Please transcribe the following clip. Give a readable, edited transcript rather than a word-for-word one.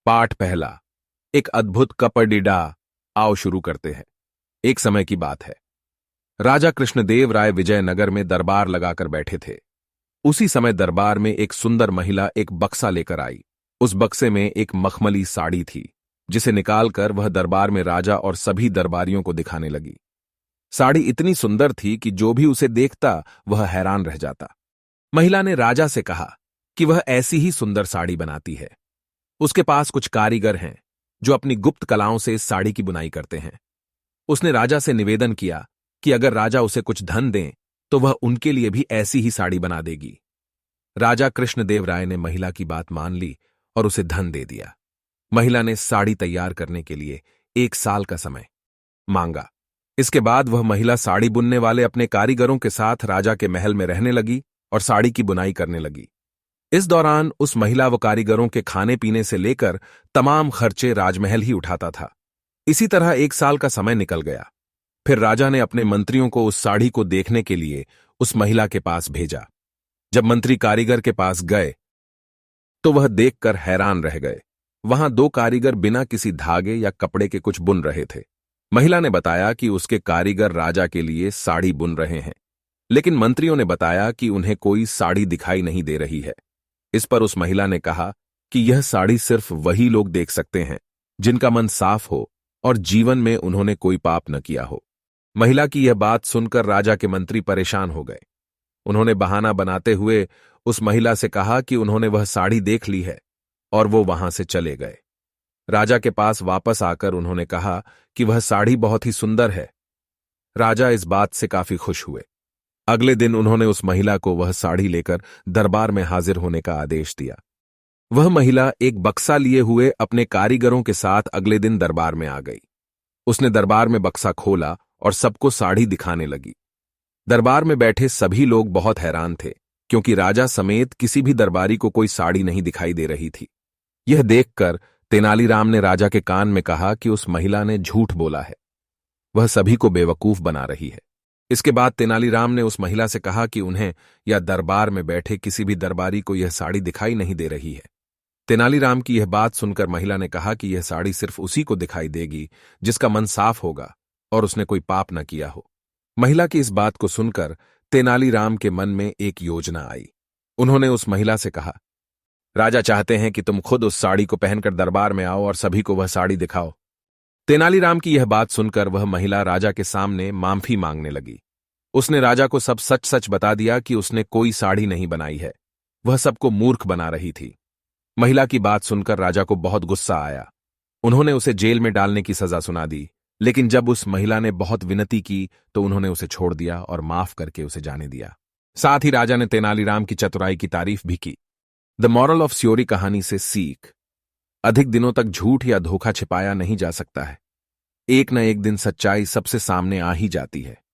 पाठ पहला। एक अद्भुत कपडिडा। आओ शुरू करते हैं। एक समय की बात है। राजा कृष्णदेव राय विजयनगर में दरबार लगाकर बैठे थे। उसी समय दरबार में एक सुंदर महिला एक बक्सा लेकर आई। उस बक्से में एक मखमली साड़ी थी, जिसे निकालकर वह दरबार में राजा और सभी दरबारियों को दिखाने लगी। साड़ी इतनी सुंदर थी कि जो भी उसे देखता वह हैरान रह जाता। महिला ने राजा से कहा कि वह ऐसी ही सुंदर साड़ी बनाती है। उसके पास कुछ कारीगर हैं जो अपनी गुप्त कलाओं से इस साड़ी की बुनाई करते हैं। उसने राजा से निवेदन किया कि अगर राजा उसे कुछ धन दें तो वह उनके लिए भी ऐसी ही साड़ी बना देगी। राजा कृष्णदेव राय ने महिला की बात मान ली और उसे धन दे दिया। महिला ने साड़ी तैयार करने के लिए 1 साल का समय मांगा। इसके बाद वह महिला साड़ी बुनने वाले अपने कारीगरों के साथ राजा के महल में रहने लगी और साड़ी की बुनाई करने लगी। इस दौरान उस महिला व कारीगरों के खाने पीने से लेकर तमाम खर्चे राजमहल ही उठाता था। इसी तरह 1 साल का समय निकल गया। फिर राजा ने अपने मंत्रियों को उस साड़ी को देखने के लिए उस महिला के पास भेजा। जब मंत्री कारीगर के पास गए तो वह देखकर हैरान रह गए। वहां 2 कारीगर बिना किसी धागे या कपड़े के कुछ बुन रहे थे। महिला ने बताया कि उसके कारीगर राजा के लिए साड़ी बुन रहे हैं, लेकिन मंत्रियों ने बताया कि उन्हें कोई साड़ी दिखाई नहीं दे रही है। इस पर उस महिला ने कहा कि यह साड़ी सिर्फ वही लोग देख सकते हैं जिनका मन साफ हो और जीवन में उन्होंने कोई पाप न किया हो। महिला की यह बात सुनकर राजा के मंत्री परेशान हो गए। उन्होंने बहाना बनाते हुए उस महिला से कहा कि उन्होंने वह साड़ी देख ली है और वो वहां से चले गए। राजा के पास वापस आकर उन्होंने कहा कि वह साड़ी बहुत ही सुंदर है। राजा इस बात से काफी खुश हुए। अगले दिन उन्होंने उस महिला को वह साड़ी लेकर दरबार में हाजिर होने का आदेश दिया। वह महिला एक बक्सा लिए हुए अपने कारीगरों के साथ अगले दिन दरबार में आ गई। उसने दरबार में बक्सा खोला और सबको साड़ी दिखाने लगी। दरबार में बैठे सभी लोग बहुत हैरान थे, क्योंकि राजा समेत किसी भी दरबारी को कोई साड़ी नहीं दिखाई दे रही थी। यह देखकर तेनालीराम ने राजा के कान में कहा कि उस महिला ने झूठ बोला है, वह सभी को बेवकूफ बना रही है। इसके बाद तेनालीराम ने उस महिला से कहा कि उन्हें या दरबार में बैठे किसी भी दरबारी को यह साड़ी दिखाई नहीं दे रही है। तेनालीराम की यह बात सुनकर महिला ने कहा कि यह साड़ी सिर्फ उसी को दिखाई देगी जिसका मन साफ होगा और उसने कोई पाप न किया हो। महिला की इस बात को सुनकर तेनालीराम के मन में एक योजना आई। उन्होंने उस महिला से कहा, राजा चाहते हैं कि तुम खुद उस साड़ी को पहनकर दरबार में आओ और सभी को वह साड़ी दिखाओ। तेनालीराम की यह बात सुनकर वह महिला राजा के सामने माफी मांगने लगी। उसने राजा को सब सच सच बता दिया कि उसने कोई साड़ी नहीं बनाई है, वह सबको मूर्ख बना रही थी। महिला की बात सुनकर राजा को बहुत गुस्सा आया। उन्होंने उसे जेल में डालने की सजा सुना दी, लेकिन जब उस महिला ने बहुत विनती की तो उन्होंने उसे छोड़ दिया और माफ करके उसे जाने दिया। साथ ही राजा ने तेनालीराम की चतुराई की तारीफ भी की। द मॉरल ऑफ स्योरी कहानी से सीख, अधिक दिनों तक झूठ या धोखा छिपाया नहीं जा सकता है। एक न एक दिन सच्चाई सबसे सामने आ ही जाती है।